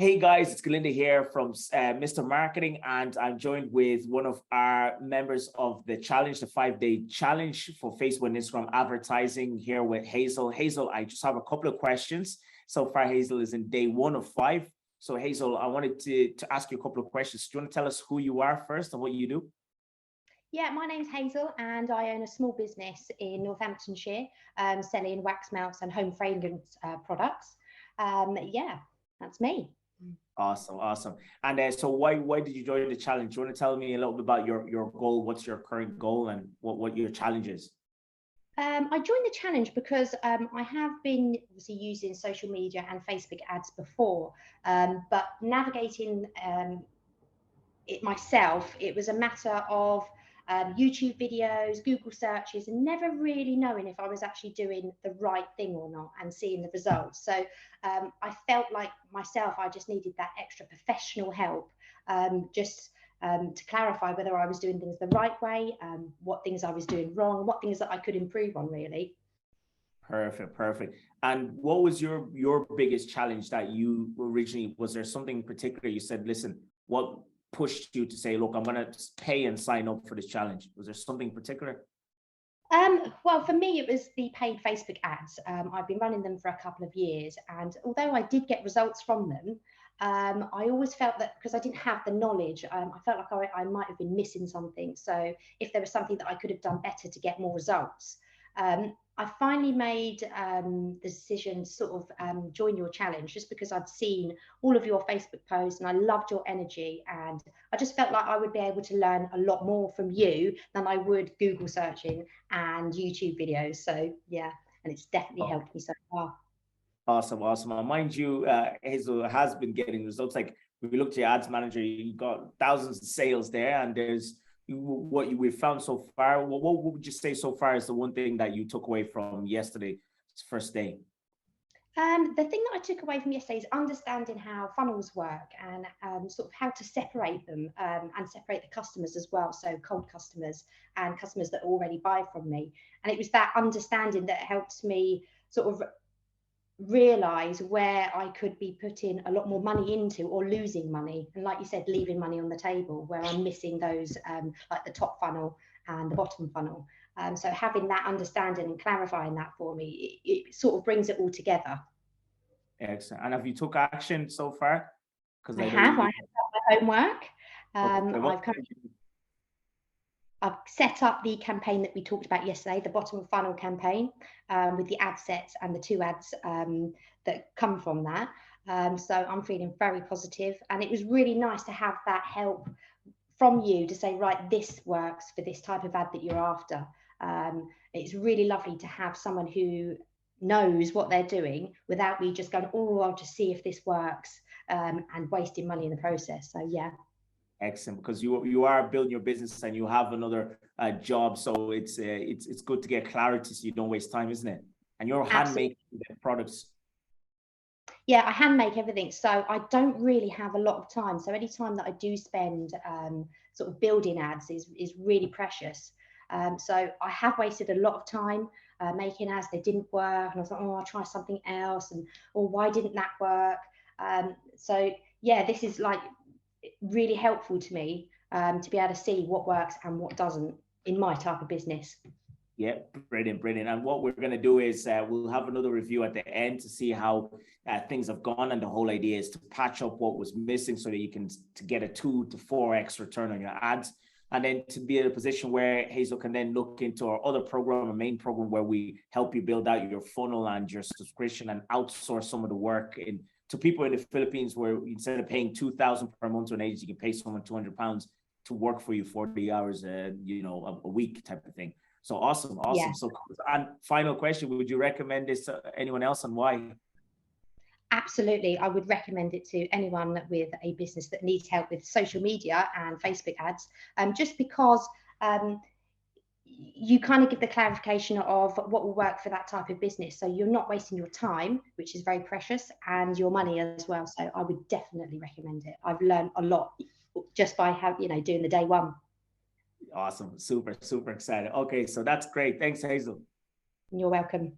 Hey guys, it's Galinda here from Mr. Marketing, and I'm joined with one of our members of the challenge, the 5-day challenge for Facebook and Instagram advertising, here with Hazel. Hazel, I just have a couple of questions. So far, Hazel is in day 1 of 5. So Hazel, I wanted to ask you a couple of questions. Do you want to tell us who you are first and what you do? Yeah, my name's Hazel and I own a small business in Northamptonshire selling wax melts and home fragrance products. Yeah, that's me. Awesome. And so why did you join the challenge? Do you want to tell me a little bit about your goal? What's your current goal and what your challenge is? I joined the challenge because I have been obviously using social media and Facebook ads before, but navigating it myself, it was a matter of YouTube videos, Google searches, and never really knowing if I was actually doing the right thing or not and seeing the results. So I felt like myself, I just needed that extra professional help to clarify whether I was doing things the right way, what things I was doing wrong, what things that I could improve on, really. Perfect. And what was your biggest challenge that you originally, was there something in particular you said, listen, what pushed you to say, look, I'm going to pay and sign up for this challenge? Was there something in particular? Well, for me, it was the paid Facebook ads. I've been running them for a couple of years, and although I did get results from them, I always felt that because I didn't have the knowledge, I felt like I might have been missing something. So if there was something that I could have done better to get more results, I finally made the decision to sort of join your challenge, just because I'd seen all of your Facebook posts and I loved your energy, and I just felt like I would be able to learn a lot more from you than I would Google searching and YouTube videos. So yeah, and it's definitely helped me so far. Awesome. And mind you, Hazel has been getting results. Like, if we looked at your ads manager, you got thousands of sales there, and there's we found so far. What would you say so far is the one thing that you took away from yesterday's first day? The thing that I took away from yesterday is understanding how funnels work and sort of how to separate them and separate the customers as well. So cold customers and customers that already buy from me. And it was that understanding that helps me sort of realize where I could be putting a lot more money into or losing money. And like you said, leaving money on the table where I'm missing those like the top funnel and the bottom funnel. So having that understanding and clarifying that for me, it sort of brings it all together. Excellent. And have you took action so far? Because I have done my homework. I've set up the campaign that we talked about yesterday, the bottom of funnel campaign, with the ad sets and the 2 ads that come from that. So I'm feeling very positive, and it was really nice to have that help from you to say, right, this works for this type of ad that you're after. It's really lovely to have someone who knows what they're doing without me just going, oh, I'll just see if this works, and wasting money in the process. So yeah. Excellent, because you are building your business and you have another job, so it's good to get clarity so you don't waste time, isn't it? And you're handmaking the products. Yeah, I hand make everything, so I don't really have a lot of time. So any time that I do spend sort of building ads is really precious. So I have wasted a lot of time making ads. They didn't work, and I was like, oh, I'll try something else, and or why didn't that work? So yeah, this is like really helpful to me to be able to see what works and what doesn't in my type of business. Yeah, brilliant. And what we're going to do is we'll have another review at the end to see how things have gone, and the whole idea is to patch up what was missing so that you can to get a 2 to 4x return on your ads, and then to be in a position where Hazel can then look into our other program, our main program, where we help you build out your funnel and your subscription and outsource some of the work to people in the Philippines, where instead of paying 2,000 per month to an agency, you can pay someone £200 to work for you 40 hours, a week type of thing. So awesome. Yeah. So, and final question, would you recommend this to anyone else, and why? Absolutely. I would recommend it to anyone with a business that needs help with social media and Facebook ads, just because you kind of give the clarification of what will work for that type of business. So you're not wasting your time, which is very precious, and your money as well. So I would definitely recommend it. I've learned a lot just by doing the day 1. Awesome. Super excited. Okay, so that's great. Thanks, Hazel. You're welcome.